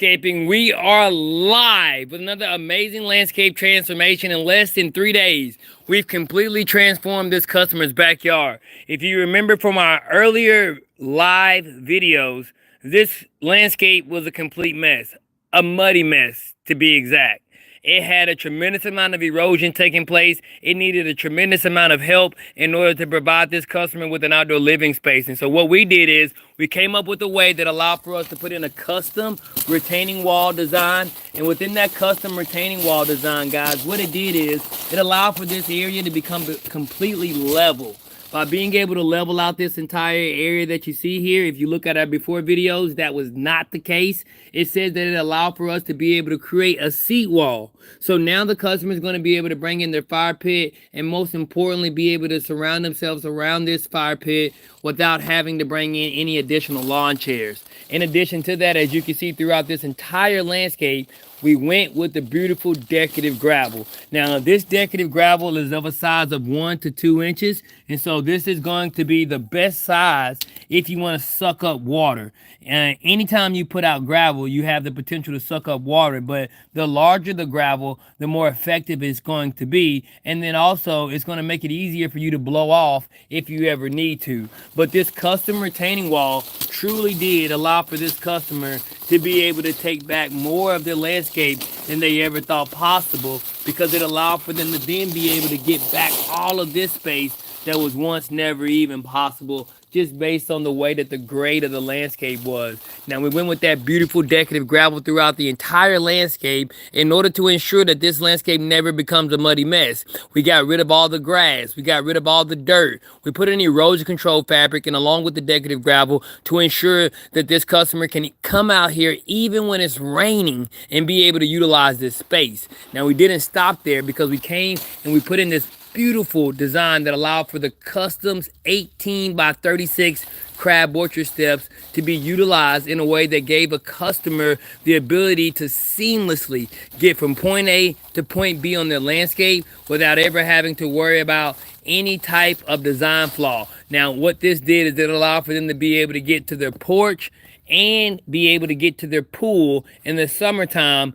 Landscaping. We are live with another amazing landscape transformation in less than 3 days. We've completely transformed this customer's backyard. If you remember from our earlier live videos, this landscape was a complete mess, a muddy mess to be exact. It had a tremendous amount of erosion taking place. It needed a tremendous amount of help in order to provide this customer with an outdoor living space. And so what we did is we came up with a way that allowed for us to put in a custom retaining wall design. And within that custom retaining wall design, guys, what it did is it allowed for this area to become completely level. By being able to level out this entire area that you see here, if you look at our before videos, that was not the case. It says that it allowed for us to be able to create a seat wall. So now the customer is going to be able to bring in their fire pit and most importantly, be able to surround themselves around this fire pit without having to bring in any additional lawn chairs. In addition to that, as you can see throughout this entire landscape, we went with the beautiful decorative gravel. Now, this decorative gravel is of a size of 1 to 2 inches. And so this is going to be the best size if you want to suck up water. And anytime you put out gravel, you have the potential to suck up water. But the larger the gravel, the more effective it's going to be. And then also, it's going to make it easier for you to blow off if you ever need to. But this custom retaining wall truly did allow for this customer to be able to take back more of their landscape than they ever thought possible, because it allowed for them to then be able to get back all of this space that was once never even possible, just based on the way that the grade of the landscape was. Now, we went with that beautiful decorative gravel throughout the entire landscape in order to ensure that this landscape never becomes a muddy mess. We got rid of all the grass. We got rid of all the dirt. We put in erosion control fabric and along with the decorative gravel to ensure that this customer can come out here even when it's raining and be able to utilize this space. Now, we didn't stop there because we came and we put in this beautiful design that allowed for the customs 18 by 36 crab orchard steps to be utilized in a way that gave a customer the ability to seamlessly get from point A to point B on their landscape without ever having to worry about any type of design flaw. Now, what this did is it allowed for them to be able to get to their porch and be able to get to their pool in the summertime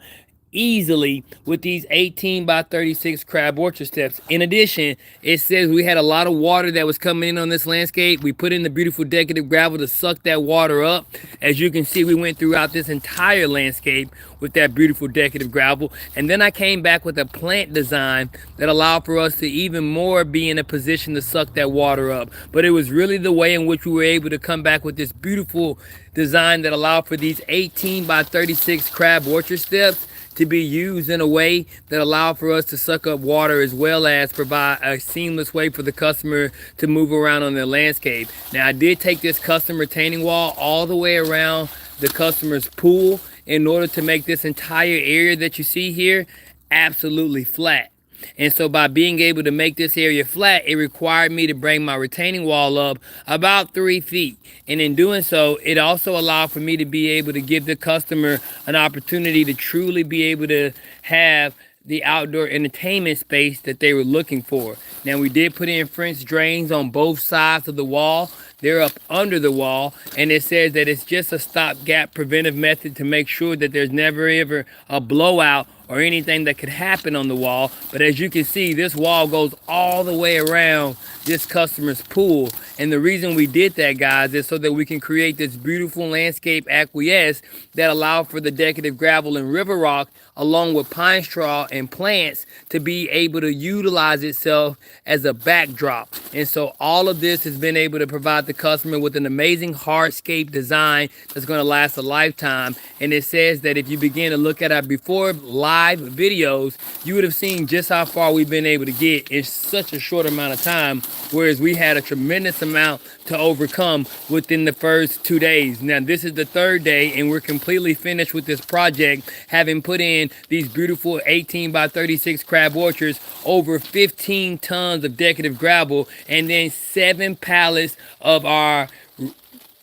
easily with these 18 by 36 crab orchard steps. In addition, it says we had a lot of water that was coming in on this landscape. We put in the beautiful decorative gravel to suck that water up. As you can see, we went throughout this entire landscape with that beautiful decorative gravel. And then I came back with a plant design that allowed for us to even more be in a position to suck that water up. But it was really the way in which we were able to come back with this beautiful design that allowed for these 18 by 36 crab orchard steps to be used in a way that allowed for us to suck up water as well as provide a seamless way for the customer to move around on their landscape. Now, I did take this custom retaining wall all the way around the customer's pool in order to make this entire area that you see here absolutely flat. And so by being able to make this area flat, it required me to bring my retaining wall up about 3 feet. And in doing so, it also allowed for me to be able to give the customer an opportunity to truly be able to have the outdoor entertainment space that they were looking for. Now, we did put in French drains on both sides of the wall. They're up under the wall, and it says that it's just a stopgap preventive method to make sure that there's never ever a blowout or anything that could happen on the wall. But as you can see, this wall goes all the way around this customer's pool. And the reason we did that, guys, is so that we can create this beautiful landscape acquiesce that allow for the decorative gravel and river rock along with pine straw and plants to be able to utilize itself as a backdrop. And so all of this has been able to provide the customer with an amazing hardscape design that's going to last a lifetime. And it says that if you begin to look at our before live videos, you would have seen just how far we've been able to get in such a short amount of time, whereas we had a tremendous amount to overcome within the first 2 days. Now, this is the third day, and we're completely finished with this project, having put in these beautiful 18 by 36 crab orchards, over 15 tons of decorative gravel, and then 7 pallets of our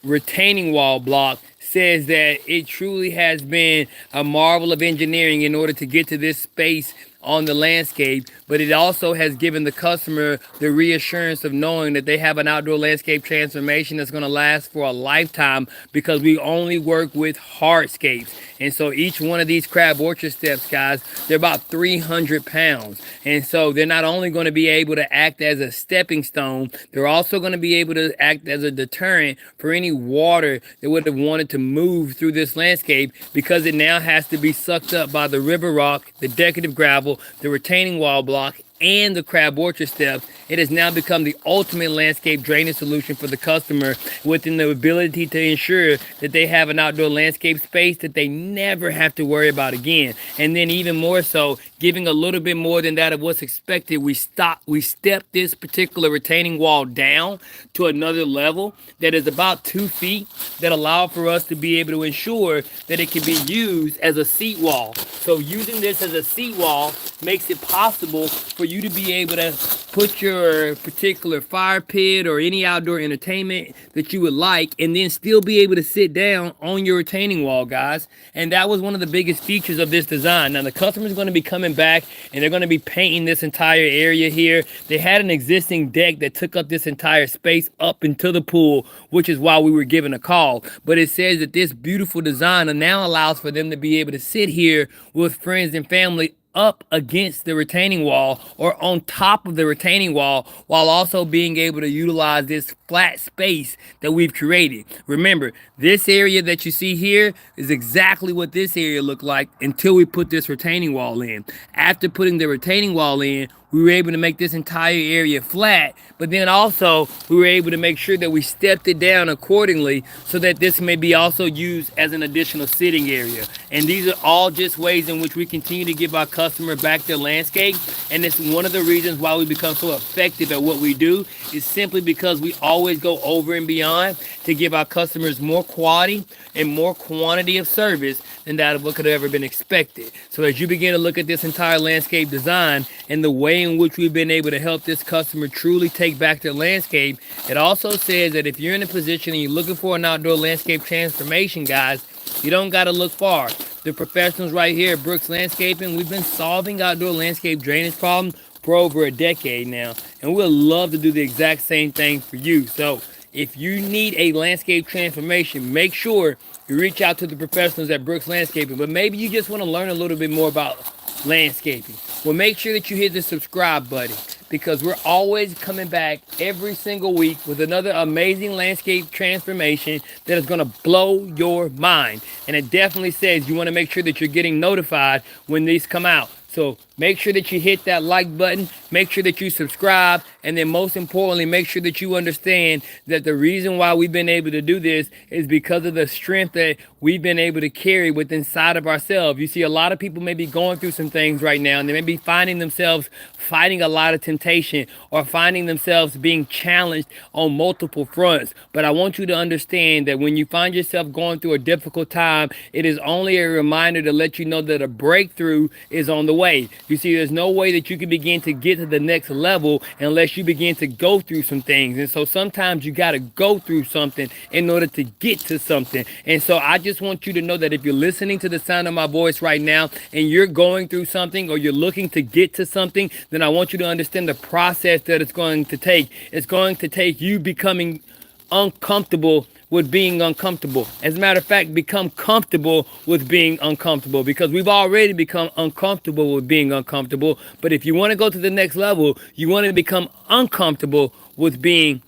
retaining wall block. Says that it truly has been a marvel of engineering in order to get to this space on the landscape, but it also has given the customer the reassurance of knowing that they have an outdoor landscape transformation that's going to last for a lifetime, because we only work with hardscapes. And so each one of these crab orchard steps, guys, they're about 300 pounds. And so they're not only going to be able to act as a stepping stone, they're also going to be able to act as a deterrent for any water that would have wanted to move through this landscape, because it now has to be sucked up by the river rock, the decorative gravel, the retaining wall block, and the crab orchard steps. It has now become the ultimate landscape drainage solution for the customer, within the ability to ensure that they have an outdoor landscape space that they never have to worry about again. And then even more so, giving a little bit more than that of what's expected, we step this particular retaining wall down to another level that is about 2 feet, that allow for us to be able to ensure that it can be used as a seat wall. So using this as a seat wall makes it possible for you to be able to put your particular fire pit or any outdoor entertainment that you would like, and then still be able to sit down on your retaining wall, guys. And that was one of the biggest features of this design. Now the customer is going to be coming back and they're going to be painting this entire area here. They had an existing deck that took up this entire space up into the pool, which is why we were given a call. But it says that this beautiful design now allows for them to be able to sit here with friends and family up against the retaining wall or on top of the retaining wall, while also being able to utilize this flat space that we've created. Remember, this area that you see here is exactly what this area looked like until we put this retaining wall in. After putting the retaining wall in, we were able to make this entire area flat, but then also we were able to make sure that we stepped it down accordingly so that this may be also used as an additional sitting area. And these are all just ways in which we continue to give our customer back their landscape. And it's one of the reasons why we become so effective at what we do, is simply because we always go over and beyond to give our customers more quality and more quantity of service than that of what could have ever been expected. So as you begin to look at this entire landscape design and the way in which we've been able to help this customer truly take back their landscape, it also says that if you're in a position and you're looking for an outdoor landscape transformation, guys, you don't got to look far. The professionals right here at Brooks Landscaping, we've been solving outdoor landscape drainage problems for over a decade now, and we'd love to do the exact same thing for you. So if you need a landscape transformation, make sure you reach out to the professionals at Brooks Landscaping. But maybe you just want to learn a little bit more about landscaping. Well, make sure that you hit the subscribe button, because we're always coming back every single week with another amazing landscape transformation that is going to blow your mind. And it definitely says you want to make sure that you're getting notified when these come out. So make sure that you hit that like button, make sure that you subscribe, and then most importantly, make sure that you understand that the reason why we've been able to do this is because of the strength that we've been able to carry within inside of ourselves. You see, a lot of people may be going through some things right now, and they may be finding themselves fighting a lot of temptation or finding themselves being challenged on multiple fronts. But I want you to understand that when you find yourself going through a difficult time, it is only a reminder to let you know that a breakthrough is on the way. You see, there's no way that you can begin to get to the next level unless you begin to go through some things. And so sometimes you got to go through something in order to get to something. And so I just want you to know that if you're listening to the sound of my voice right now and you're going through something or you're looking to get to something, then I want you to understand the process that it's going to take. It's going to take you becoming uncomfortable with being uncomfortable. As a matter of fact, become comfortable with being uncomfortable, because we've already become uncomfortable with being uncomfortable. But if you want to go to the next level, you want to become uncomfortable with being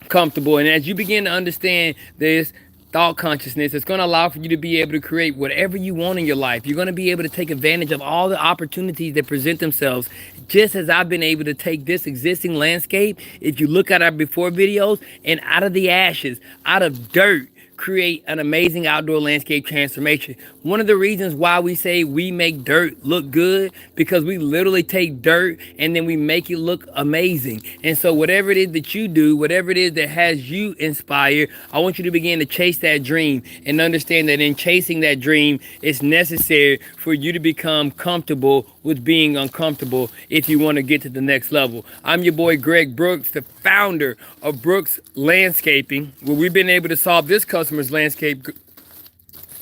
comfortable. And as you begin to understand this thought consciousness, it's going to allow for you to be able to create whatever you want in your life. You're going to be able to take advantage of all the opportunities that present themselves, just as I've been able to take this existing landscape, if you look at our before videos, and out of the ashes, out of dirt, create an amazing outdoor landscape transformation. One of the reasons why we say we make dirt look good, because we literally take dirt and then we make it look amazing. And so whatever it is that you do, whatever it is that has you inspired, I want you to begin to chase that dream and understand that in chasing that dream, it's necessary for you to become comfortable with being uncomfortable if you want to get to the next level. I'm your boy Greg Brooks, the founder of Brooks Landscaping, where we've been able to solve this customer's landscape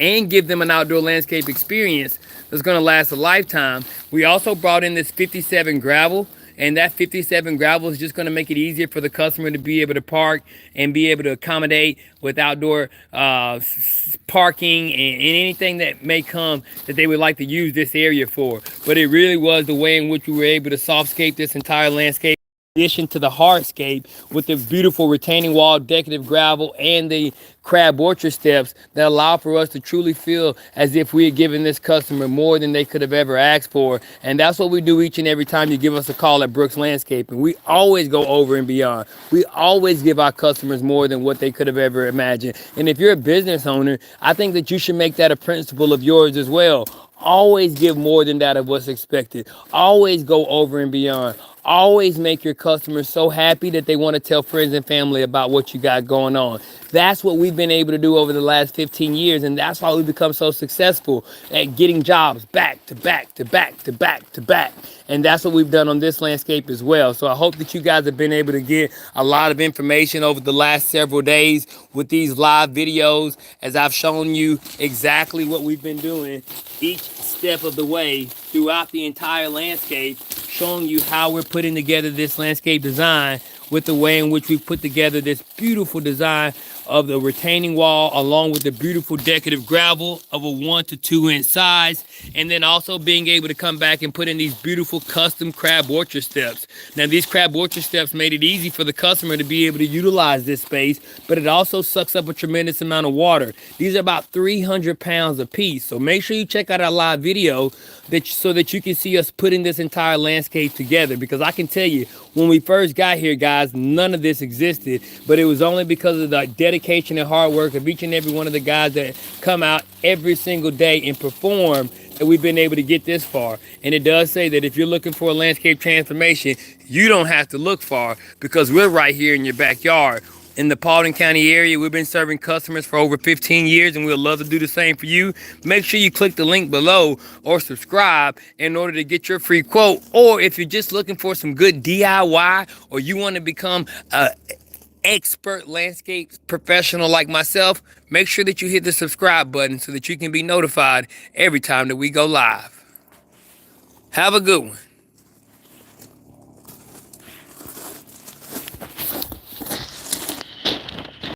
and give them an outdoor landscape experience that's going to last a lifetime. We also brought in this 57 gravel, and that 57 gravel is just going to make it easier for the customer to be able to park and be able to accommodate with outdoor parking and anything that may come that they would like to use this area for. But it really was the way in which we were able to softscape this entire landscape, in addition to the hardscape with the beautiful retaining wall, decorative gravel, and the crab orchard steps that allow for us to truly feel as if we had given this customer more than they could have ever asked for. And that's what we do each and every time you give us a call at Brooks Landscaping. We always go over and beyond. We always give our customers more than what they could have ever imagined. And if you're a business owner, I think that you should make that a principle of yours as well. Always give more than that of what's expected. Always go over and beyond. Always make your customers so happy that they want to tell friends and family about what you got going on. That's what we've been able to do over the last 15 years, and that's why we've become so successful at getting jobs back to back to back to back to back. And that's what we've done on this landscape as well. So I hope that you guys have been able to get a lot of information over the last several days with these live videos, as I've shown you exactly what we've been doing each step of the way throughout the entire landscape, showing you how we're putting together this landscape design with the way in which we put together this beautiful design of the retaining wall, along with the beautiful decorative gravel of a 1 to 2 inch size, and then also being able to come back and put in these beautiful custom crab orchard steps. Now, these crab orchard steps made it easy for the customer to be able to utilize this space, but it also sucks up a tremendous amount of water. These are about 300 pounds a piece, so make sure you check out our live video so that you can see us putting this entire landscape together, because I can tell you, when we first got here, guys, none of this existed, but it was only because of the dedication and hard work of each and every one of the guys that come out every single day and perform that we've been able to get this far. And it does say that if you're looking for a landscape transformation, you don't have to look far, because we're right here in your backyard. In the Paulding County area, we've been serving customers for over 15 years, and we'd love to do the same for you. Make sure you click the link below or subscribe in order to get your free quote. Or if you're just looking for some good DIY, or you want to become an expert landscape professional like myself, make sure that you hit the subscribe button so that you can be notified every time that we go live. Have a good one.